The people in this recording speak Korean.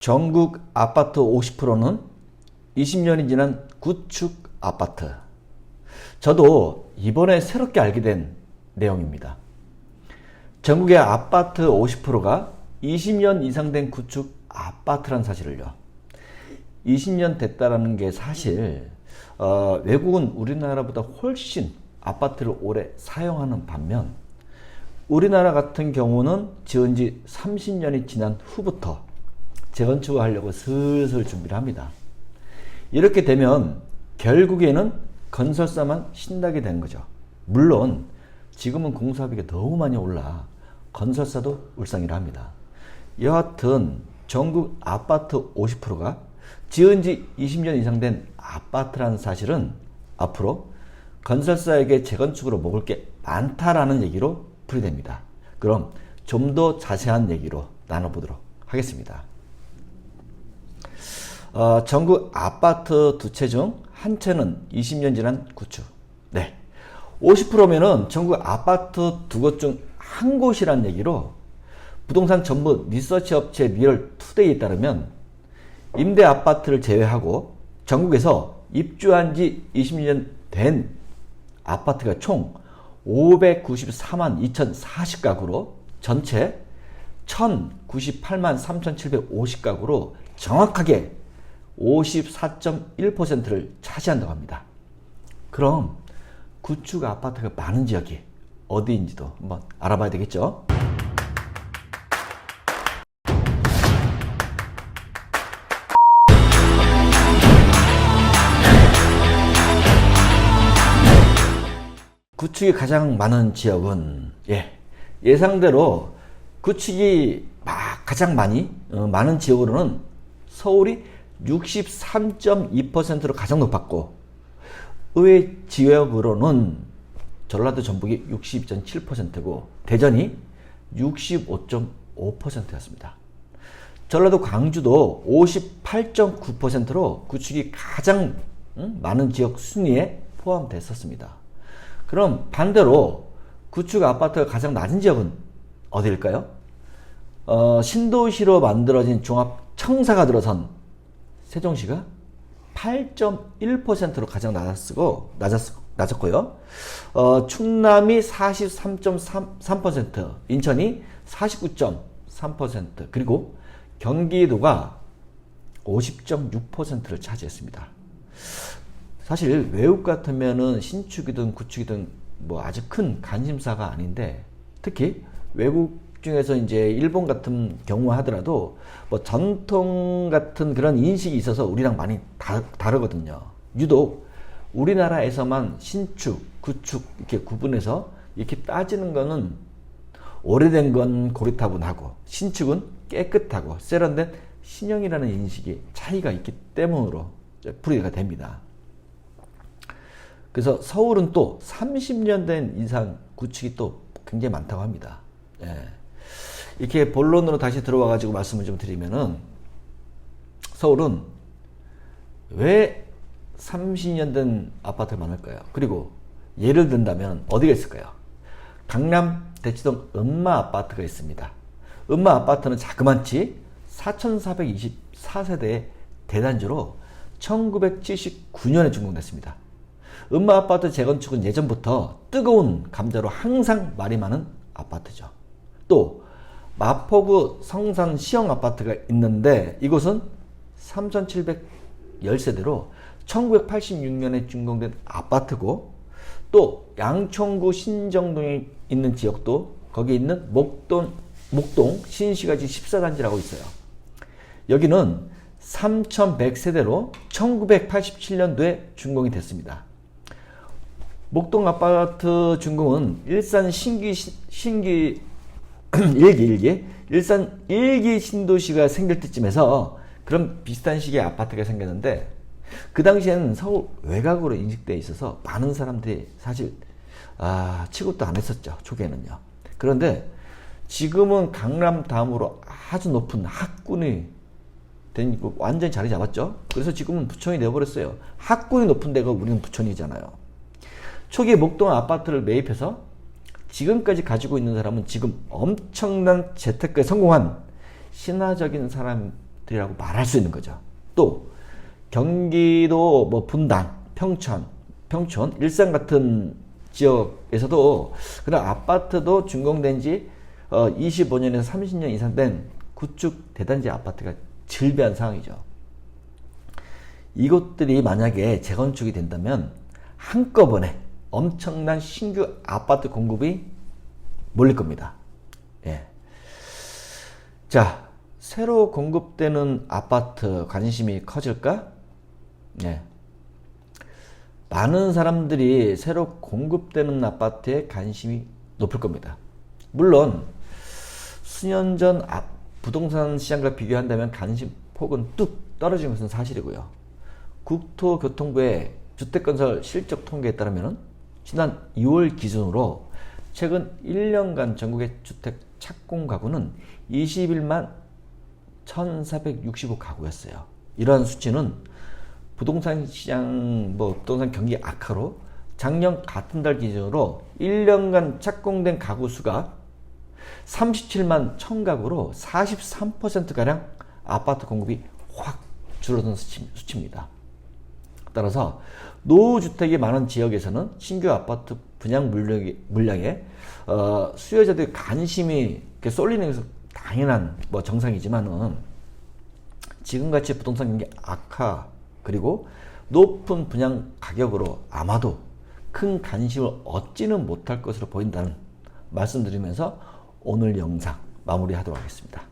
전국 아파트 50%는 20년이 지난 구축 아파트. 저도 이번에 새롭게 알게 된 내용입니다. 전국의 아파트 50%가 20년 이상 된 구축 아파트란 사실을요. 20년 됐다라는 게 사실 외국은 우리나라보다 훨씬 아파트를 오래 사용하는 반면 우리나라 같은 경우는 지은 지 30년이 지난 후부터 재건축을 하려고 슬슬 준비를 합니다. 이렇게 되면 결국에는 건설사만 신나게 되는 거죠. 물론 지금은 공사비가 너무 많이 올라 건설사도 울상이라 합니다. 여하튼 전국 아파트 50%가 지은 지 20년 이상 된 아파트라는 사실은 앞으로 건설사에게 재건축으로 먹을 게 많다라는 얘기로 풀이됩니다. 그럼 좀 더 자세한 얘기로 나눠보도록 하겠습니다. 전국 아파트 두 채 중 한 채는 20년 지난 구축. 네. 50%면은 전국 아파트 두 곳 중 한 곳이란 얘기로 부동산 전문 리서치 업체 리얼 투데이에 따르면 임대 아파트를 제외하고 전국에서 입주한 지 20년 된 아파트가 총 594만 2040가구로 전체 1098만 3750가구로 정확하게 54.1%를 차지한다고 합니다. 그럼 구축 아파트가 많은 지역이 어디인지도 한번 알아봐야 되겠죠? 구축이 가장 많은 지역은 예상대로 구축이 가장 많은 지역으로는 서울이 63.2%로 가장 높았고 의외 지역으로는 전라도 전북이 62.7%고 대전이 65.5%였습니다. 전라도 광주도 58.9%로 구축이 가장 많은 지역 순위에 포함됐었습니다. 그럼 반대로 구축 아파트가 가장 낮은 지역은 어디일까요? 신도시로 만들어진 종합청사가 들어선 세종시가 8.1%로 가장 낮았고요. 충남이 43.3%, 인천이 49.3%, 그리고 경기도가 50.6%를 차지했습니다. 사실 외국 같으면은 신축이든 구축이든 뭐 아주 큰 관심사가 아닌데 특히 외국 중에서 이제 일본 같은 경우 하더라도 뭐 전통 같은 그런 인식이 있어서 우리랑 많이 다르거든요. 유독 우리나라에서만 신축, 구축 이렇게 구분해서 이렇게 따지는 거는 오래된 건 고리타분하고 신축은 깨끗하고 세련된 신형이라는 인식이 차이가 있기 때문으로 풀이가 됩니다. 그래서 서울은 또 30년 된 이상 구축이 또 굉장히 많다고 합니다. 이렇게 본론으로 다시 들어와 가지고 말씀을 좀 드리면은 서울은 왜 30년 된 아파트가 많을까요? 그리고 예를 든다면 어디가 있을까요? 강남 대치동 음마 아파트가 있습니다. 음마 아파트는 자그만치 4,424세대의 대단지로 1979년에 준공됐습니다. 음마 아파트 재건축은 예전부터 뜨거운 감자로 항상 말이 많은 아파트죠. 또 마포구 성산 시형 아파트가 있는데 이곳은 3,710세대로 1986년에 준공된 아파트고 또 양천구 신정동에 있는 지역도 거기 있는 목동 신시가지 14단지라고 있어요. 여기는 3,100세대로 1987년도에 준공이 됐습니다. 목동 아파트 준공은 일산 일산 1기 신도시가 생길 때쯤에서 그런 비슷한 시기의 아파트가 생겼는데 그 당시에는 서울 외곽으로 인식되어 있어서 많은 사람들이 사실 취급도 안 했었죠. 초기에는요. 그런데 지금은 강남 다음으로 아주 높은 학군이 된 완전히 자리 잡았죠. 그래서 지금은 부천이 되어버렸어요. 학군이 높은 데가 우리는 부천이잖아요. 초기에 목동 아파트를 매입해서 지금까지 가지고 있는 사람은 지금 엄청난 재테크에 성공한 신화적인 사람 아파트라고 말할 수 있는 거죠. 또 경기도 뭐 분당, 평촌, 일산 같은 지역에서도 그런 아파트도 준공된 지 25년에서 30년 이상 된 구축 대단지 아파트가 즐비한 상황이죠. 이곳들이 만약에 재건축이 된다면 한꺼번에 엄청난 신규 아파트 공급이 몰릴 겁니다. 예. 자, 새로 공급되는 아파트 관심이 커질까? 예. 많은 사람들이 새로 공급되는 아파트에 관심이 높을 겁니다. 물론 수년 전 부동산 시장과 비교한다면 관심 폭은 뚝 떨어진 것은 사실이고요. 국토교통부의 주택건설 실적 통계에 따르면 지난 2월 기준으로 최근 1년간 전국의 주택 착공 가구는 21만 1,465가구였어요. 이러한 수치는 부동산 시장, 부동산 경기 악화로 작년 같은 달 기준으로 1년간 착공된 가구 수가 37만 1,000가구로 43%가량 아파트 공급이 확 줄어든 수치입니다. 따라서 노후주택이 많은 지역에서는 신규 아파트 분양 물량에 수요자들의 관심이 쏠리는 것은 당연한 정상이지만은 지금같이 부동산 경기 악화 그리고 높은 분양 가격으로 아마도 큰 관심을 얻지는 못할 것으로 보인다는 말씀드리면서 오늘 영상 마무리하도록 하겠습니다.